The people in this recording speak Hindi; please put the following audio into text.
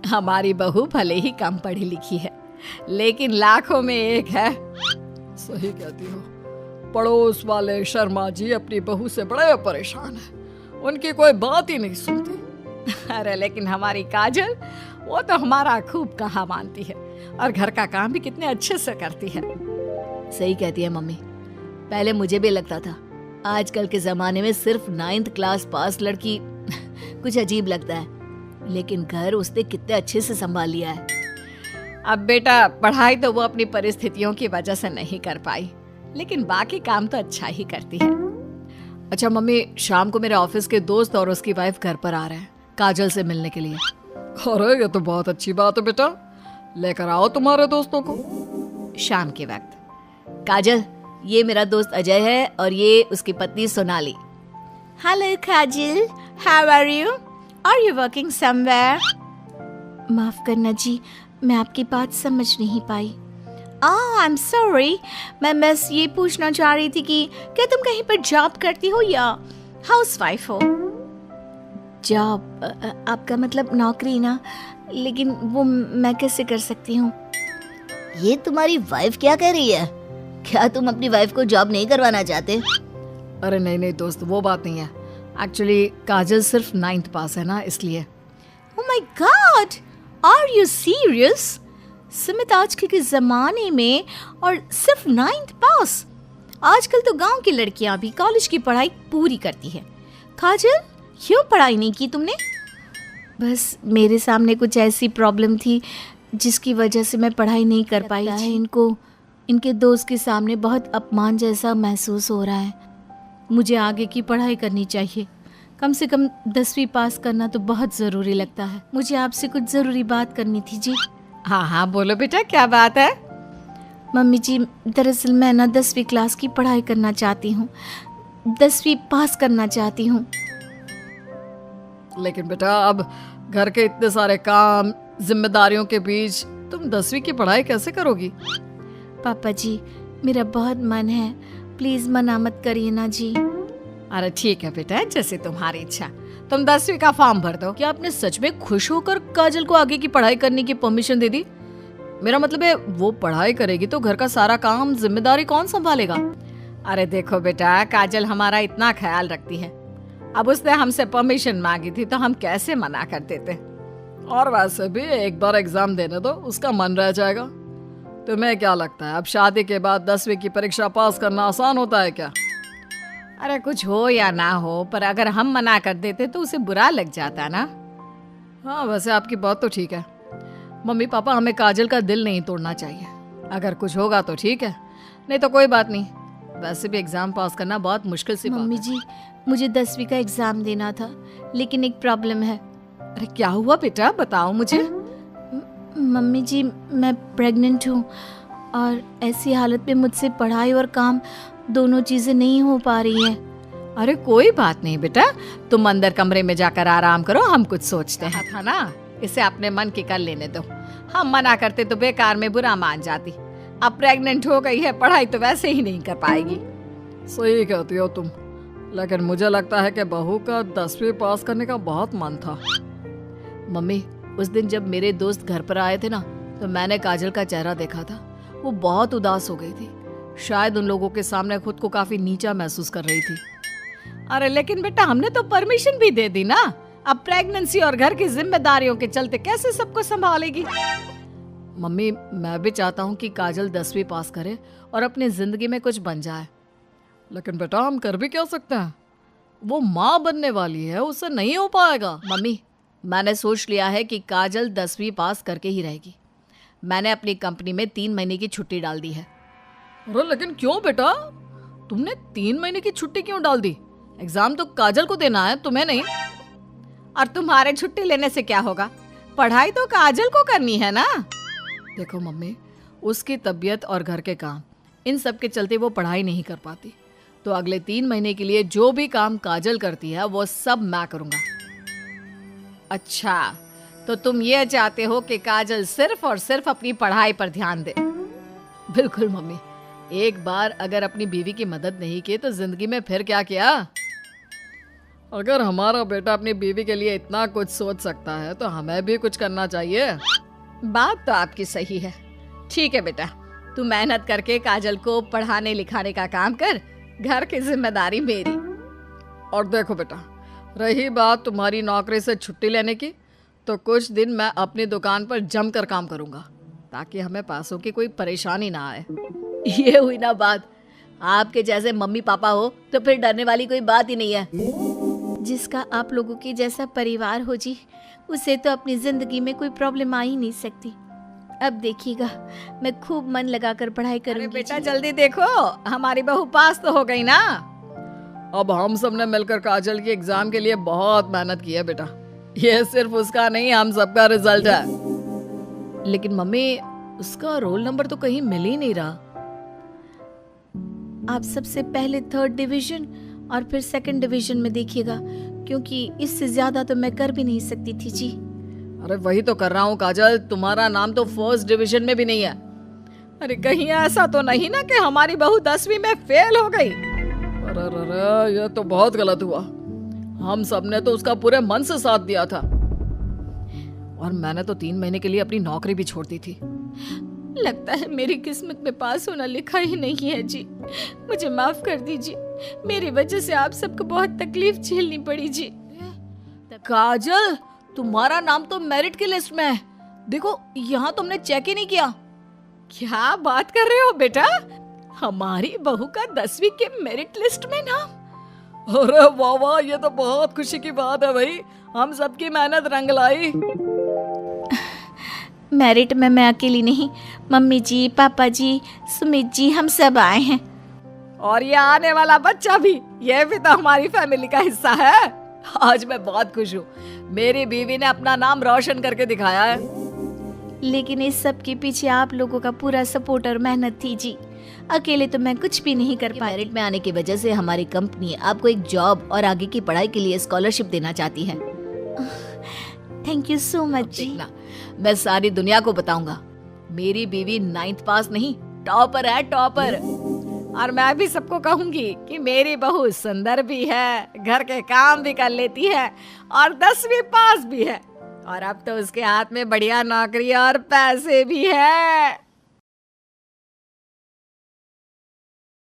हमारी बहू भले ही कम पढ़ी लिखी है, लेकिन लाखों में एक है। सही कहती हो। पड़ोस वाले शर्मा जी अपनी बहू से बड़े परेशान हैं, उनकी कोई बात ही नहीं सुनती। अरे लेकिन हमारी काजल, वो तो हमारा खूब कहा मानती है और घर का काम भी कितने अच्छे से करती है। सही कहती है मम्मी। पहले मुझे भी लगता था आजकल के जमाने में सिर्फ 9th क्लास पास लड़की कुछ अजीब लगता है, लेकिन घर उसने कितने अच्छे से संभाल लिया है। अब बेटा, पढ़ाई तो वो अपनी परिस्थितियों की वजह से नहीं कर पाई, लेकिन बाकी काम तो अच्छा ही करती है। अच्छा मम्मी, शाम को मेरे ऑफिस के दोस्त और उसकी वाइफ घर पर आ रहे हैं काजल से मिलने के लिए। अरे ये तो बहुत अच्छी बात है बेटा, लेकर आओ तुम्हारे दोस्तों को। शाम के वक्त। काजल, ये मेरा दोस्त अजय है और ये उसकी पत्नी Sonali. Hello Kajal, how are you? Are you working somewhere? माफ करना जी, मैं आपकी बात समझ नहीं पाई। I am sorry. मैं बस ये पूछना चाह रही थी कि क्या तुम कहीं पर जॉब करती हो या हाउसवाइफ हो? जॉब? आपका मतलब नौकरी ना, लेकिन वो मैं कैसे कर सकती हूँ? ये तुम्हारी वाइफ क्या कह रही है? क्या तुम अपनी वाइफ को जॉब नहीं करवाना चाहते? अरे नहीं दोस्त, वो बात नहीं है। एक्चुअली काजल सिर्फ 9th पास है ना, इसलिए। Oh my God! Are you serious? Sumit, आजकल के ज़माने में और सिर्फ 9th पास? आजकल तो गांव की लड़कियां भी कॉलेज की पढ़ाई पूरी करती है। काजल, क्यों पढ़ाई नहीं की तुमने? बस मेरे सामने कुछ ऐसी प्रॉब्लम थी जिसकी वजह से मैं पढ़ाई नहीं कर पाई। इनको इनके दोस्त के सामने बहुत अपमान जैसा महसूस हो रहा है। मुझे आगे की पढ़ाई करनी चाहिए, कम से कम 10वीं पास करना तो बहुत ज़रूरी लगता है। मुझे आपसे कुछ ज़रूरी बात करनी थी जी। हाँ बोलो बेटा, क्या बात है? मम्मी जी, दरअसल मैं ना 10वीं क्लास की पढ़ाई करना चाहती हूँ, 10वीं पास करना चाहती हूँ। लेकिन बेटा, अब घर के इतने सारे काम, जिम्मेदारियों के बीच तुम 10वीं की पढ़ाई कैसे करोगी? पापा जी, मेरा बहुत मन है, प्लीज मना मत करिए ना जी। अरे ठीक है बेटा, जैसे तुम्हारी इच्छा। तुम 10वीं का फॉर्म भर दो। क्या आपने सच में खुश होकर काजल को आगे की पढ़ाई करने की परमिशन दे दी? मेरा मतलब है, वो पढ़ाई करेगी तो घर का सारा काम, जिम्मेदारी कौन संभालेगा? अरे देखो बेटा, काजल हमारा इतना ख्याल रखती है, अब उसने हमसे परमिशन मांगी थी तो हम कैसे मना कर देते। और वैसे भी एक बार एग्जाम देने दो, उसका मन रह जाएगा। तुम्हें क्या लगता है, अब शादी के बाद 10वीं की परीक्षा पास करना आसान होता है क्या? अरे कुछ हो या ना हो, पर अगर हम मना कर देते तो उसे बुरा लग जाता ना। हाँ, वैसे आपकी बात तो ठीक है। मम्मी पापा, हमें काजल का दिल नहीं तोड़ना चाहिए। अगर कुछ होगा तो ठीक है, नहीं तो कोई बात नहीं। वैसे भी एग्जाम पास करना बहुत मुश्किल सी बात है। मम्मी जी, मुझे 10वीं का एग्जाम देना था, लेकिन एक प्रॉब्लम है। अरे क्या हुआ बेटा, बताओ मुझे। मम्मी जी, मैं प्रेग्नेंट हूँ और ऐसी हालत में मुझसे पढ़ाई और काम दोनों चीजें नहीं हो पा रही है। अरे कोई बात नहीं बेटा, तुम अंदर कमरे में जाकर आराम करो, हम कुछ सोचते हैं। था ना, इसे अपने मन की कर लेने दो। हम मना करते तो बेकार में बुरा मान जाती। अब प्रेग्नेंट हो गई है, पढ़ाई तो वैसे ही नहीं कर पाएगी। सही कहती हो तुम, लेकिन मुझे लगता है कि बहू का 10वीं पास करने का बहुत मन था। मम्मी, उस दिन जब मेरे दोस्त घर पर आए थे ना, तो मैंने काजल का चेहरा देखा था। वो बहुत उदास हो गई थी, शायद उन लोगों के सामने खुद को काफी नीचा महसूस कर रही थी। अरे लेकिन बेटा, हमने तो परमिशन भी दे दी ना। अब प्रेगनेंसी और घर की जिम्मेदारियों के चलते कैसे सबको संभालेगी? मम्मी, मैं भी चाहता हूँ कि काजल 10वीं पास करे और अपनी जिंदगी में कुछ बन जाए, लेकिन बेटा हम कर भी क्या सकते हैं? वो माँ बनने वाली है, उससे नहीं हो पाएगा। मम्मी, मैंने सोच लिया है कि काजल 10वीं पास करके ही रहेगी। मैंने अपनी कंपनी में 3 महीने की छुट्टी डाल दी है। अरे लेकिन क्यों बेटा, तुमने 3 महीने की छुट्टी क्यों डाल दी? एग्जाम तो काजल को देना है, तुम्हें नहीं। और तुम्हारे छुट्टी लेने से क्या होगा? पढ़ाई तो काजल को करनी है ना। देखो मम्मी, उसकी तबीयत और घर के काम, इन सब के चलते वो पढ़ाई नहीं कर पाती, तो अगले 3 महीने के लिए जो भी काम काजल करती है वो सब मैं करूँगा। अच्छा, तो तुम ये चाहते हो कि काजल सिर्फ और सिर्फ अपनी पढ़ाई पर ध्यान दे? बिल्कुल मम्मी, एक बार अगर अपनी बीवी की मदद नहीं की तो जिंदगी में फिर क्या किया? अगर हमारा बेटा अपनी बीवी के लिए इतना कुछ सोच सकता है तो हमें भी कुछ करना चाहिए। बात तो आपकी सही है। ठीक है बेटा, तू मेहनत करके काजल को पढ़ाने लिखाने का काम कर, घर की जिम्मेदारी मेरी। और देखो बेटा, रही बात तुम्हारी नौकरी से छुट्टी लेने की, तो कुछ दिन मैं अपनी दुकान पर जमकर काम करूंगा ताकि हमें पैसों की कोई परेशानी ना आए। ये हुई ना बात। आपके जैसे मम्मी पापा हो तो फिर डरने वाली कोई बात ही नहीं है। जिसका आप लोगों के जैसा परिवार हो जी, उसे तो अपनी जिंदगी में कोई प्रॉब्लम आ ही नहीं सकती। अब देखिएगा, मैं खूब मन लगाकर पढ़ाई अरे करूंगी बेटा जी। जल्दी देखो, हमारी बहू पास तो हो गई ना। अब हम सब ने मिलकर काजल की एग्जाम के लिए बहुत मेहनत की है बेटा। ये सिर्फ उसका नहीं, हम सबका रिजल्ट है। लेकिन मम्मी, उसका रोल नंबर तो कहीं मिल ही नहीं रहा। आप सबसे पहले 3rd डिवीजन और फिर 2nd डिवीजन में देखिएगा, क्योंकि इससे ज्यादा तो मैं कर भी नहीं सकती थी जी। अरे वही तो कर रहा हूँ काजल, तुम्हारा नाम तो 1st डिवीजन में भी नहीं है। अरे कहीं ऐसा तो नहीं ना कि हमारी बहू 10वीं में फेल हो गई। अरे अरे, ये तो बहुत गलत हुआ। हम सब ने तो उसका पूरे मन से साथ दिया था, और मैंने तो 3 महीने के लिए अपनी नौकरी भी छोड़ दी थी। लगता है मेरी किस्मत में पास होना लिखा ही नहीं है जी। मुझे माफ कर दीजिए, मेरी वजह से आप सबको बहुत तकलीफ झेलनी पड़ी जी। काजल, तुम्हारा नाम तो मेरिट की लिस्ट में है। देखो, यहाँ तुमने चेक ही नहीं किया। क्या बात कर रहे हो बेटा? हमारी बहू का 10वीं के मेरिट लिस्ट में नाम? अरे वाह वाह, ये तो बहुत खुशी की बात है भाई। हम सबकी मेहनत रंग लाई। मेरिट में मैं अकेली नहीं, मम्मी जी, पापा जी, सुमित जी, हम सब आए हैं। और ये आने वाला बच्चा भी, ये भी तो हमारी फैमिली का हिस्सा है। आज मैं बहुत खुश हूँ, मेरी बीवी ने अपना नाम रोशन करके दिखाया है। लेकिन इस सब के पीछे आप लोगों का पूरा सपोर्ट और मेहनत थी जी। अकेले तो मैं कुछ भी नहीं कर पाई। मेरिट में आने की वजह से हमारी कंपनी आपको एक जॉब और आगे की पढ़ाई के लिए स्कॉलरशिप देना चाहती है। थैंक यू सो मच जी। देखना, मैं सारी दुनिया को बताऊंगा, मेरी बीवी 9th पास नहीं, टॉपर है, टॉपर। और मैं भी सबको कहूंगी कि मेरी बहू सुंदर भी है, घर के काम भी कर लेती है और 10वीं पास भी है, और अब तो उसके हाथ में बढ़िया नौकरी और पैसे भी है।